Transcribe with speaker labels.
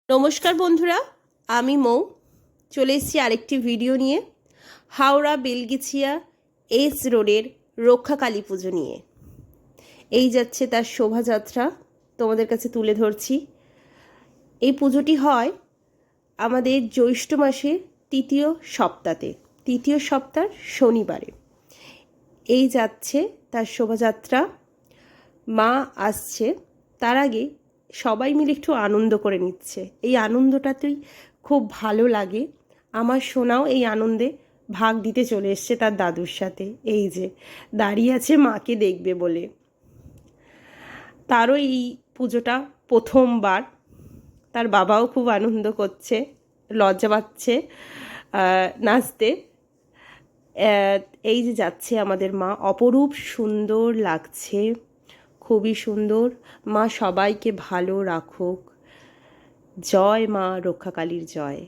Speaker 1: নমস্কার বন্ধুরা, আমি মৌ চলে এসেছি আরেকটি ভিডিও নিয়ে। হাওড়া বেলগেছিয়া এস রোডের রক্ষাকালী পুজো নিয়ে। এই যাচ্ছে তার শোভাযাত্রা, তোমাদের কাছে তুলে ধরছি। এই পুজোটি হয় আমাদের জ্যৈষ্ঠ মাসের তৃতীয় সপ্তাহ শনিবারে। এই যাচ্ছে তার শোভাযাত্রা, মা আসছে। তার আগে সবাই মিলে একটু আনন্দ করে নিচ্ছে। এই আনন্দটাতেই খুব ভালো লাগে। আমার সোনাও এই আনন্দে ভাগ দিতে চলে এসছে তার দাদুর সাথে। এই যে দাঁড়িয়ে আছে মাকে দেখবে বলে। তারও এই পুজোটা প্রথমবার। তার বাবাও খুব আনন্দ করছে, লজ্জা পাচ্ছে নাচতে। এই যে যাচ্ছে আমাদের মা, অপরূপ সুন্দর লাগছে, খুবই সুন্দর। মা সবাইকে ভালো রাখুক। জয় মা রক্ষাকালীর জয়।